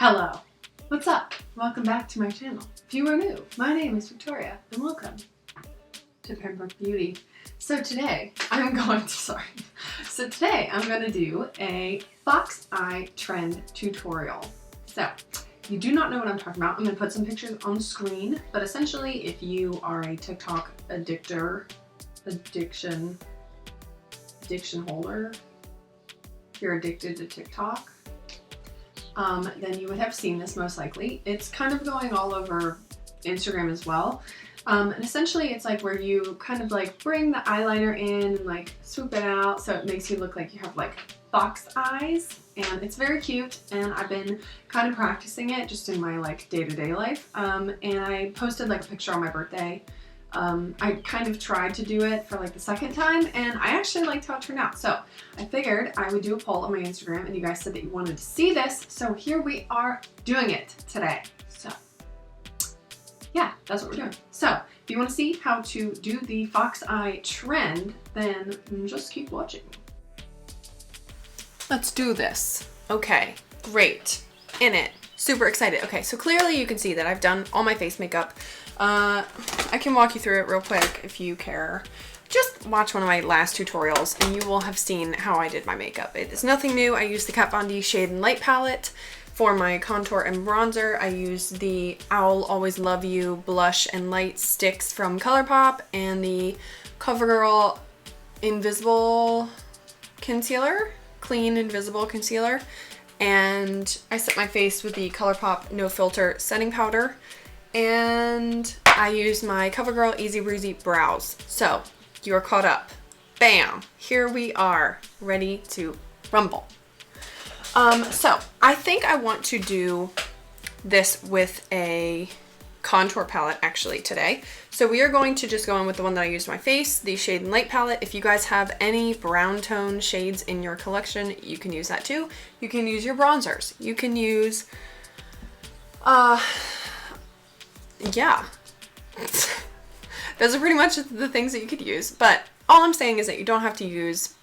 Hello, what's up? Welcome back to my channel. If you are new, my name is Victoria and welcome to Pembroke Beauty. So today I'm going to do a FOXY Eye Trend tutorial. So you do not know what I'm talking about. I'm going to put some pictures on screen, but essentially if you are a TikTok addiction holder, if you're addicted to TikTok, then you would have seen this most likely. It's kind of going all over Instagram as well. And essentially it's like where you kind of like bring the eyeliner in and like swoop it out so it makes you look like you have like fox eyes, and it's very cute, and I've been kind of practicing it just in my like day-to-day life. And I posted like a picture on my birthday. I kind of tried to do it for like the second time and I actually liked how it turned out. So I figured I would do a poll on my Instagram and you guys said that you wanted to see this. So here we are doing it today. So yeah, that's what we're doing. So if you want to see how to do the FOXY Eye Trend, then just keep watching. Let's do this. Okay, great. In it. Super excited. Okay, so clearly you can see that I've done all my face makeup. I can walk you through it real quick if you care. Just watch one of my last tutorials and you will have seen how I did my makeup. It is nothing new. I used the Kat Von D Shade and Light palette for my contour and bronzer. I used the I'll Always Love You blush and light Stix from Colourpop and the Covergirl Invisible Concealer, Clean Invisible Concealer. And I set my face with the Colourpop No Filter Setting Powder. And I used my Covergirl Easy Breezy Brows. So you are caught up. Bam! Here we are, ready to rumble. So I think I want to do this with a contour palette actually today. So we are going to just go in with the one that I used on my face, the Shade and Light palette. If you guys have any brown tone shades in your collection, you can use that too. You can use your bronzers. You can use, yeah, those are pretty much the things that you could use. But all I'm saying is that you don't have to use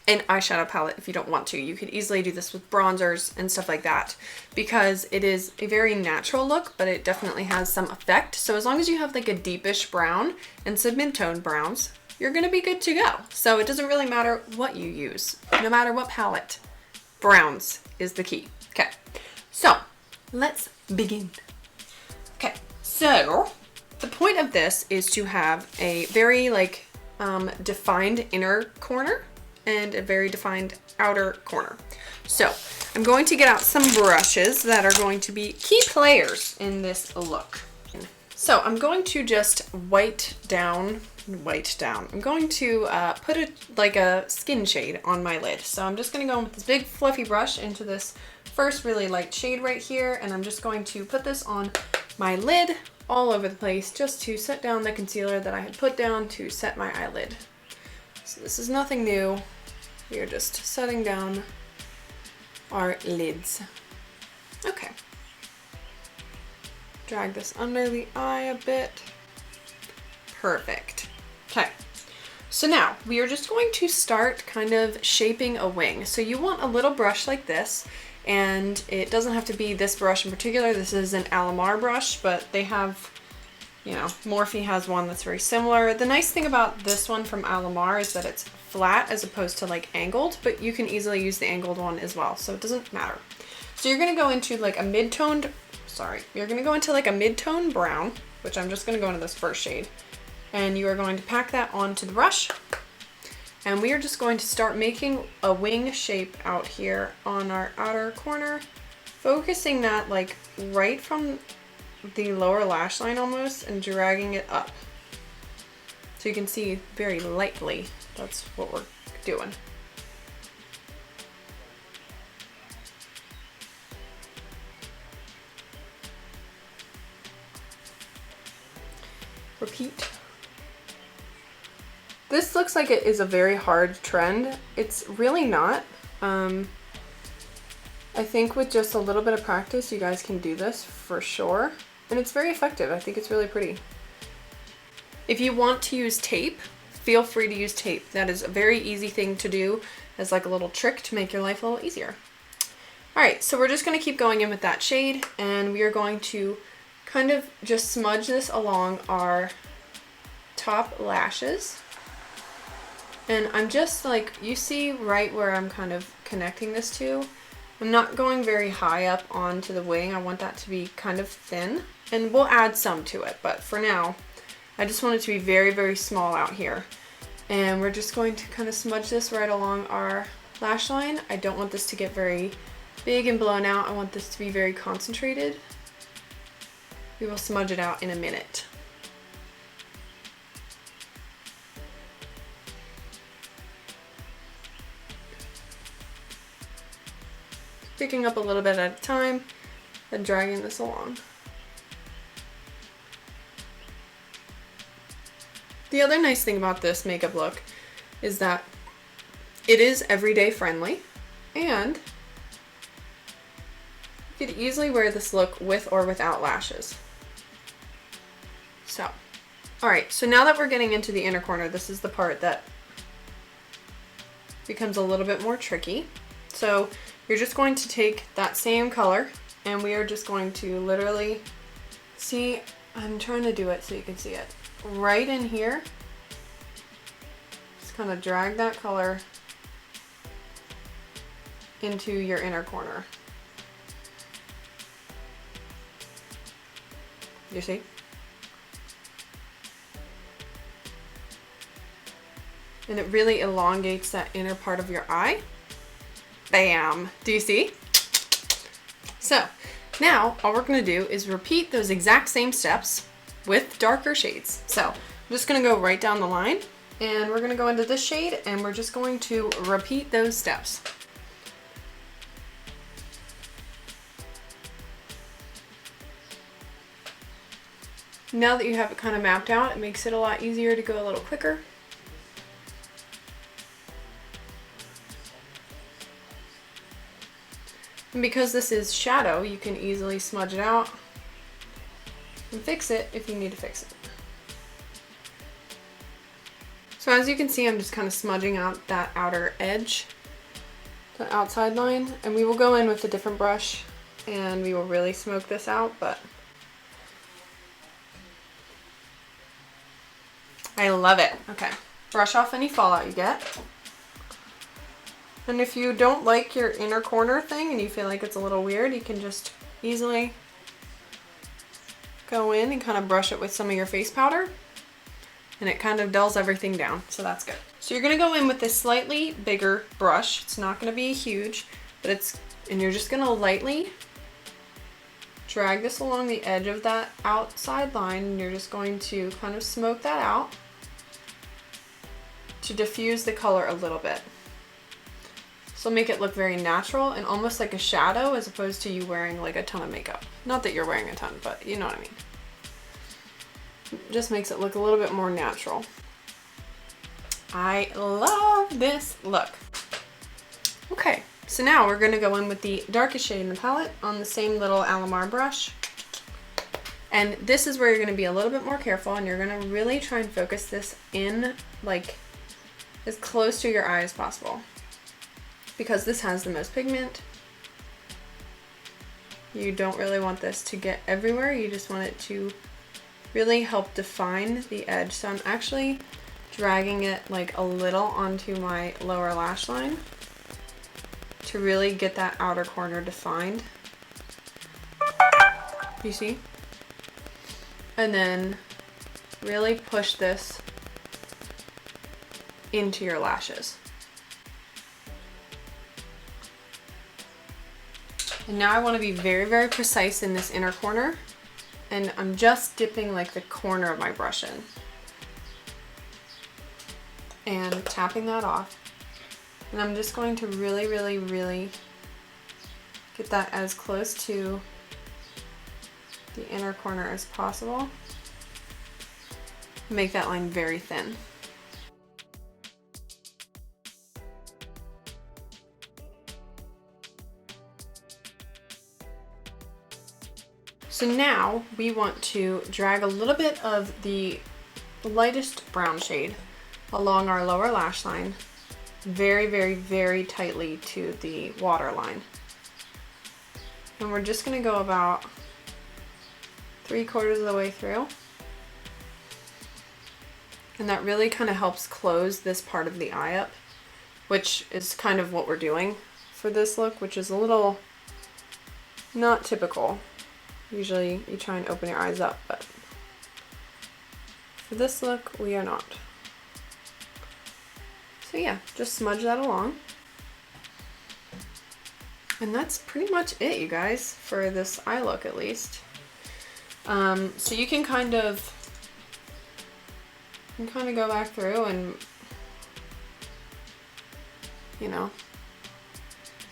an eyeshadow palette if you don't want to. You could easily do this with bronzers and stuff like that because it is a very natural look, but it definitely has some effect. So as long as you have like a deepish brown and some mid-tone browns, you're gonna be good to go. So it doesn't really matter what you use, no matter what palette. Browns is the key. Okay, so let's begin. Okay, so the point of this is to have a very like defined inner corner and a very defined outer corner. So I'm going to get out some brushes that are going to be key players in this look. So I'm going to just white down. I'm going to put a skin shade on my lid. So I'm just going to go in with this big fluffy brush into this first really light shade right here, and I'm just going to put this on my lid all over the place just to set down the concealer that I had put down to set my eyelid. So this is nothing new. We are just setting down our lids. Okay. Drag this under the eye a bit. Perfect. Okay. So now we are just going to start kind of shaping a wing. So you want a little brush like this, and it doesn't have to be this brush in particular. This is an Amore brush, but they have, you know, Morphe has one that's very similar. The nice thing about this one from Amore is that it's flat as opposed to like angled, but you can easily use the angled one as well, so it doesn't matter. So you're gonna go into like a mid-toned, you're gonna go into like a mid-tone brown, which I'm just gonna go into this first shade, and you are going to pack that onto the brush, and we are just going to start making a wing shape out here on our outer corner, focusing that like right from the lower lash line almost and dragging it up. So you can see very lightly, that's what we're doing. Repeat. This looks like it is a very hard trend. It's really not. I think with just a little bit of practice, you guys can do this for sure. And it's very effective. I think it's really pretty. If you want to use tape, feel free to use tape. That is a very easy thing to do as like a little trick to make your life a little easier. All right, so we're just gonna keep going in with that shade, and we are going to kind of just smudge this along our top lashes. And I'm just like, you see right where I'm kind of connecting this to. I'm not going very high up onto the wing. I want that to be kind of thin, and we'll add some to it, but for now, I just want it to be very, very small out here. And we're just going to kind of smudge this right along our lash line. I don't want this to get very big and blown out. I want this to be very concentrated. We will smudge it out in a minute. Picking up a little bit at a time and dragging this along. The other nice thing about this makeup look is that it is everyday friendly, and you could easily wear this look with or without lashes. So, all right, so now that we're getting into the inner corner, this is the part that becomes a little bit more tricky. So you're just going to take that same color, and we are just going to literally see, I'm trying to do it so you can see it. Right in here, just kind of drag that color into your inner corner. You see? And it really elongates that inner part of your eye. Bam! Do you see? So now all we're gonna do is repeat those exact same steps with darker shades. So I'm just gonna go right down the line, and we're gonna go into this shade, and we're just going to repeat those steps. Now that you have it kind of mapped out, it makes it a lot easier to go a little quicker. And because this is shadow, you can easily smudge it out and fix it if you need to fix it. So as you can see, I'm just kind of smudging out that outer edge, the outside line, and we will go in with a different brush and we will really smoke this out, but I love it. Okay, brush off any fallout you get. And if you don't like your inner corner thing and you feel like it's a little weird, you can just easily go in and kind of brush it with some of your face powder, and it kind of dulls everything down, so that's good. So you're gonna go in with this slightly bigger brush. It's not gonna be huge, but and you're just gonna lightly drag this along the edge of that outside line, and you're just going to kind of smoke that out to diffuse the color a little bit. So make it look very natural and almost like a shadow, as opposed to you wearing like a ton of makeup. Not that you're wearing a ton, but you know what I mean. It just makes it look a little bit more natural. I love this look. Okay, so now we're gonna go in with the darkest shade in the palette on the same little Amore brush. And this is where you're gonna be a little bit more careful, and you're gonna really try and focus this in like as close to your eye as possible, because this has the most pigment. You don't really want this to get everywhere. You just want it to really help define the edge. So I'm actually dragging it like a little onto my lower lash line to really get that outer corner defined. You see? And then really push this into your lashes. And now I want to be very, very precise in this inner corner, and I'm just dipping like the corner of my brush in and tapping that off. And I'm just going to really, really, really get that as close to the inner corner as possible. Make that line very thin. So now we want to drag a little bit of the lightest brown shade along our lower lash line, very, very, very tightly to the waterline. And we're just gonna go about 3/4 of the way through. And that really kind of helps close this part of the eye up, which is kind of what we're doing for this look, which is a little not typical. Usually you try and open your eyes up, but for this look, we are not. So yeah, just smudge that along. And that's pretty much it, you guys, for this eye look at least. So you can kind of go back through and, you know,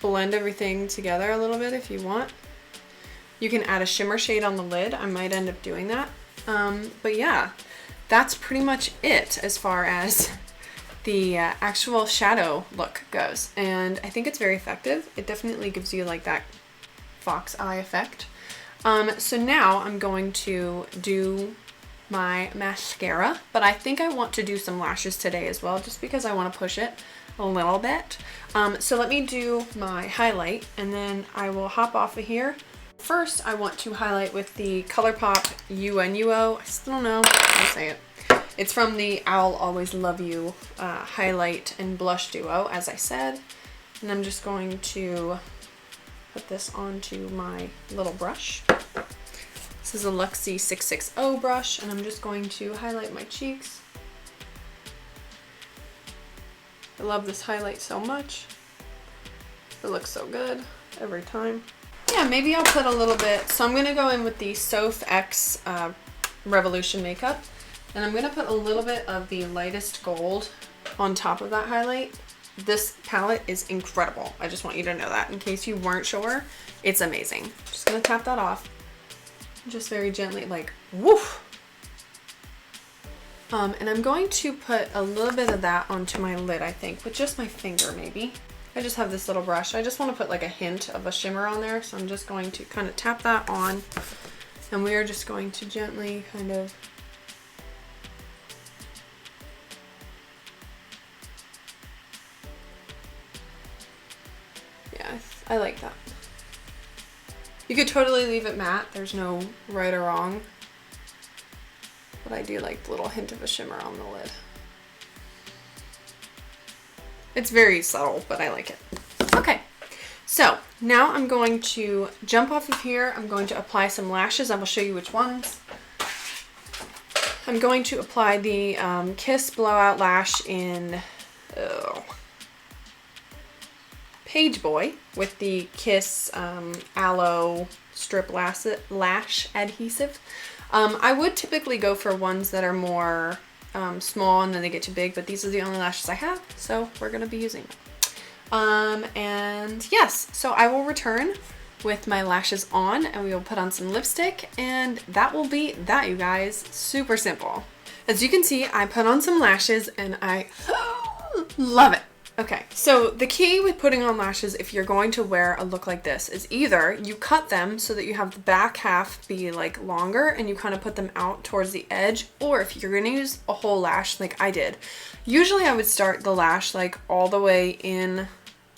blend everything together a little bit if you want. You can add a shimmer shade on the lid. I might end up doing that. But yeah, that's pretty much it as far as the actual shadow look goes. And I think it's very effective. It definitely gives you like that fox eye effect. So now I'm going to do my mascara, but I think I want to do some lashes today as well, just because I want to push it a little bit. So let me do my highlight and then I will hop off of here. First, I want to highlight with the Colourpop UNUO. I still don't know how to say it. It's from the I'll Always Love You highlight and blush duo, as I said. And I'm just going to put this onto my little brush. This is a Luxie 660 brush, and I'm just going to highlight my cheeks. I love this highlight so much. It looks so good every time. Yeah, maybe I'll put a little bit. So I'm going to go in with the Soph X Revolution makeup, and I'm going to put a little bit of the lightest gold on top of that highlight. This palette is incredible. I just want you to know that in case you weren't sure. It's amazing. Just going to tap that off. Just very gently, like, woof. And I'm going to put a little bit of that onto my lid, I think, with just my finger maybe. I just have this little brush. I just want to put like a hint of a shimmer on there. So I'm just going to kind of tap that on. And we are just going to gently kind of yeah, I like that. You could totally leave it matte. There's no right or wrong. But I do like the little hint of a shimmer on the lid. It's very subtle, but I like it. Okay, so now I'm going to jump off of here. I'm going to apply some lashes. I will show you which ones. I'm going to apply the Kiss Blowout Lash in Pageboy with the Kiss Aloe Strip Lash Adhesive. I would typically go for ones that are more small and then they get too big, but these are the only lashes I have, so we're going to be using them. And yes, so I will return with my lashes on and we will put on some lipstick, and that will be that, you guys. Super simple. As you can see, I put on some lashes and I love it. Okay, so the key with putting on lashes, if you're going to wear a look like this, is either you cut them so that you have the back half be like longer and you kind of put them out towards the edge, or if you're gonna use a whole lash like I did, usually I would start the lash like all the way in,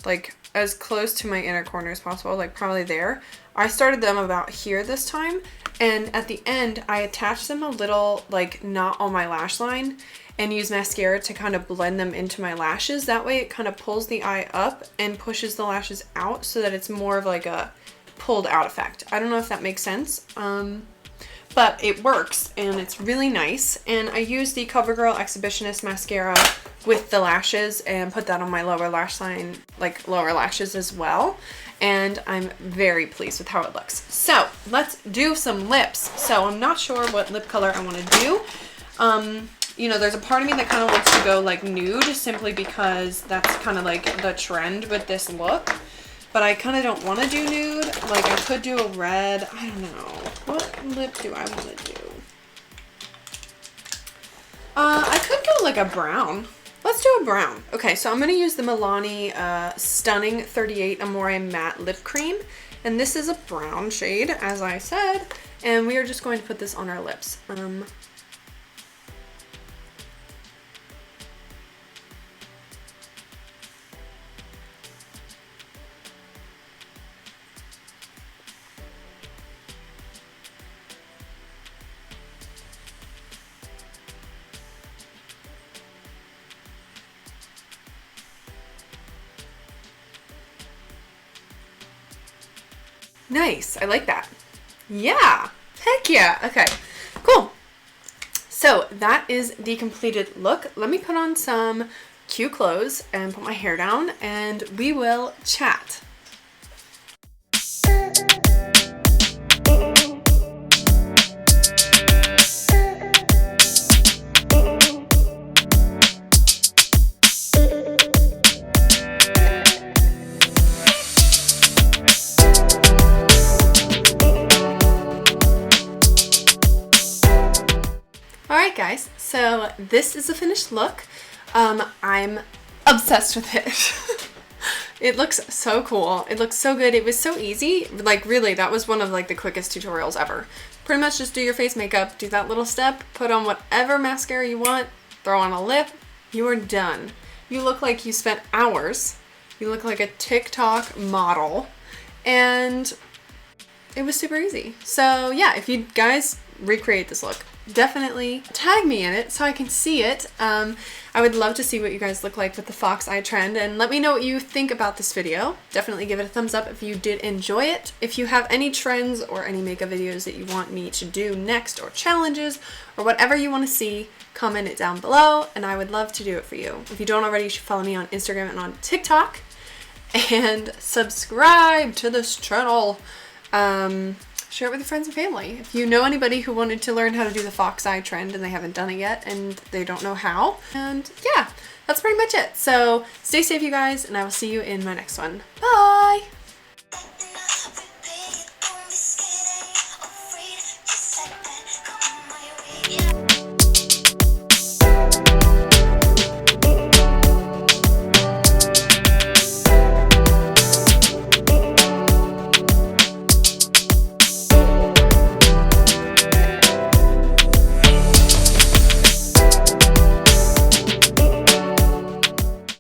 like as close to my inner corner as possible, like probably there. I started them about here this time, and at the end I attached them a little, like not on my lash line, and use mascara to kind of blend them into my lashes. That way it kind of pulls the eye up and pushes the lashes out so that it's more of like a pulled out effect. I don't know if that makes sense, but it works and it's really nice. And I used the Covergirl Exhibitionist mascara with the lashes and put that on my lower lash line, like lower lashes as well. And I'm very pleased with how it looks. So let's do some lips. So I'm not sure what lip color I want to do. You know, there's a part of me that kind of wants to go like nude simply because that's kind of like the trend with this look. But I kind of don't want to do nude. Like I could do a red. I don't know. What lip do I want to do? I could go like a brown. Let's do a brown. Okay, so I'm going to use the Milani Stunning 38 Amore Matte Lip Cream. And this is a brown shade, as I said. And we are just going to put this on our lips. Nice. I like that. Yeah. Heck yeah. Okay. Cool. So that is the completed look. Let me put on some cute clothes and put my hair down and we will chat. Alright guys, so this is the finished look. I'm obsessed with it. It looks so cool. It looks so good. It was so easy. Like really, that was one of like the quickest tutorials ever. Pretty much just do your face makeup, do that little step, put on whatever mascara you want, throw on a lip, you are done. You look like you spent hours. You look like a TikTok model. And it was super easy. So yeah, if you guys recreate this look, definitely tag me in it so I can see it. I would love to see what you guys look like with the FOXY EYE trend, and let me know what you think about this video. Definitely give it a thumbs up if you did enjoy it. If you have any trends or any makeup videos that you want me to do next, or challenges, or whatever you want to see, comment it down below and I would love to do it for you. If you don't already, you should follow me on Instagram and on TikTok, and subscribe to this channel. Share it with your friends and family. If you know anybody who wanted to learn how to do the FOXY EYE trend and they haven't done it yet and they don't know how. And yeah, that's pretty much it. So stay safe, you guys, and I will see you in my next one. Bye!